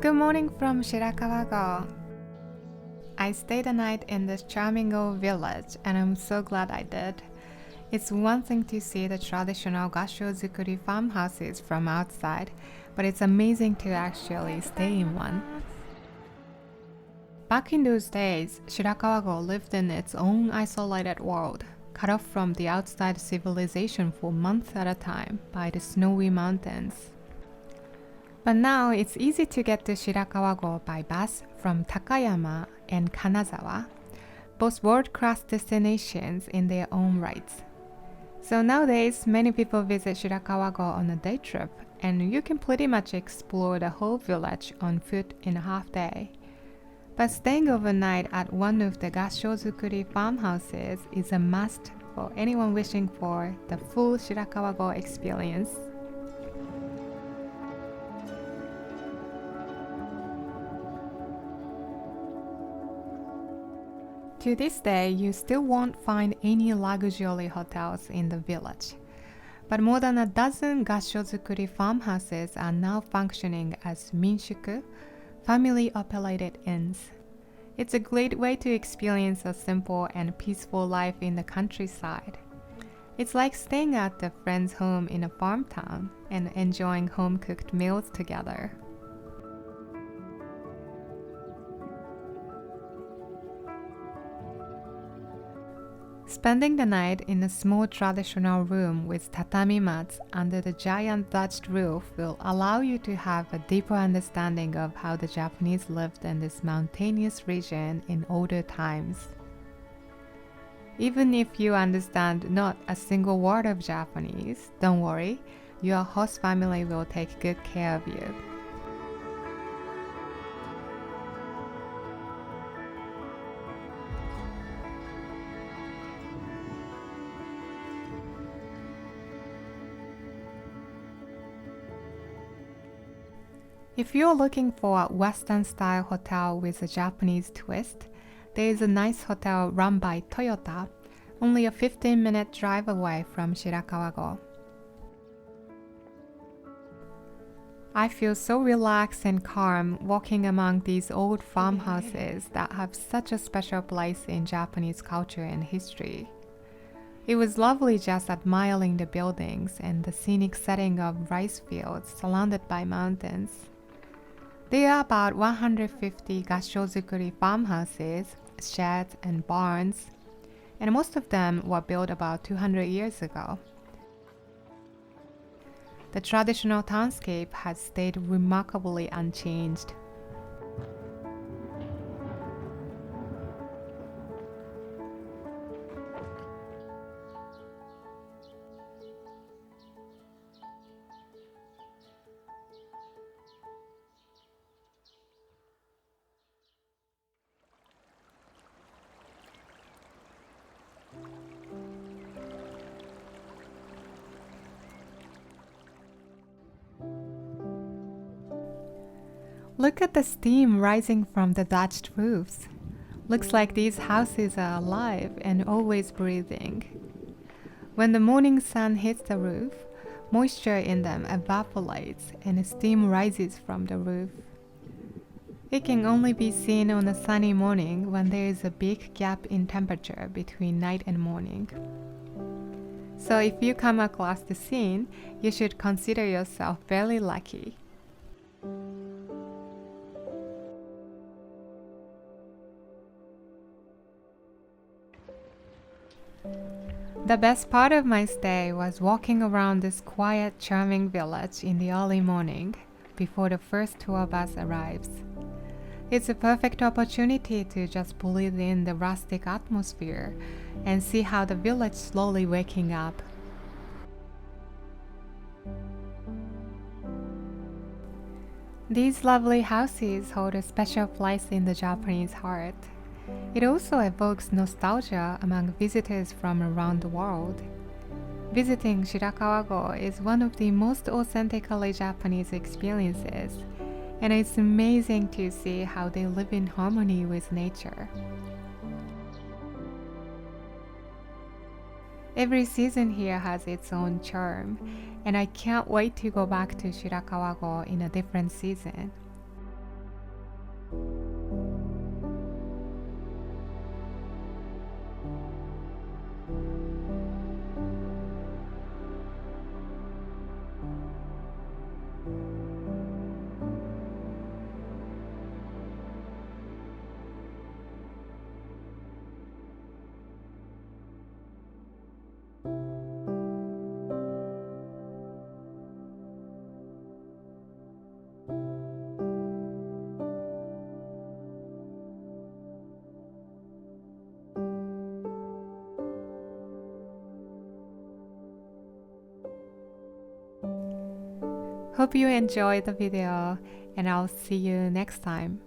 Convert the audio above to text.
Good morning from Shirakawago. I stayed a night in this charming old village and I'm so glad I did. It's one thing to see the traditional Gastrozucuri Farmhouses from outside, but it's amazing to actually stay in one. Back in those days, Shirakawago lived in its own isolated world, cut off from the outside civilization for months at a time by the snowy mountains. But now it's easy to get to Shirakawago by bus from Takayama and Kanazawa, both world-class destinations in their own rights. So nowadays, many people visit Shirakawago on a day trip, and you can pretty much explore the whole village on foot in a half day. But staying overnight at one of the Gasshozukuri Farmhouses is a must for anyone wishing for the full Shirakawago experience. To this day, you still won't find any luxury hotels in the village. But more than a dozen Gasshozukuri farmhouses are now functioning as minshuku, family-operated inns. It's a great way to experience a simple and peaceful life in the countryside. It's like staying at a friend's home in a farm town and enjoying home-cooked meals together. Spending the night in a small traditional room with tatami mats under the giant thatched roof will allow you to have a deeper understanding of how the Japanese lived in this mountainous region in older times. Even if you understand not a single word of Japanese, don't worry, your host family will take good care of you. If you're looking for a Western-style hotel with a Japanese twist, there is a nice hotel run by Toyota, only a 15-minute drive away from Shirakawago. I feel so relaxed and calm walking among these old farmhouses that have such a special place in Japanese culture and history. It was lovely just admiring the buildings and the scenic setting of rice fields surrounded by mountains. There are about 150 Gasshozukuri farmhouses, sheds, and barns, and most of them were built about 200 years ago. The traditional townscape has stayed remarkably unchanged. Look at the steam rising from the thatched roofs. Looks like these houses are alive and always breathing. When the morning sun hits the roof, moisture in them evaporates and steam rises from the roof. It can only be seen on a sunny morning when there is a big gap in temperature between night and morning. So if you come across the scene, you should consider yourself very lucky. The best part of my stay was walking around this quiet, charming village in the early morning before the first tour bus arrives. It's a perfect opportunity to just breathe in the rustic atmosphere and see how the village is slowly waking up. These lovely houses hold a special place in the Japanese heart. It also evokes nostalgia among visitors from around the world. Visiting Shirakawago is one of the most authentically Japanese experiences, and it's amazing to see how they live in harmony with nature. Every season here has its own charm, and I can't wait to go back to Shirakawago in a different season. Hope you enjoyed the video and I'll see you next time.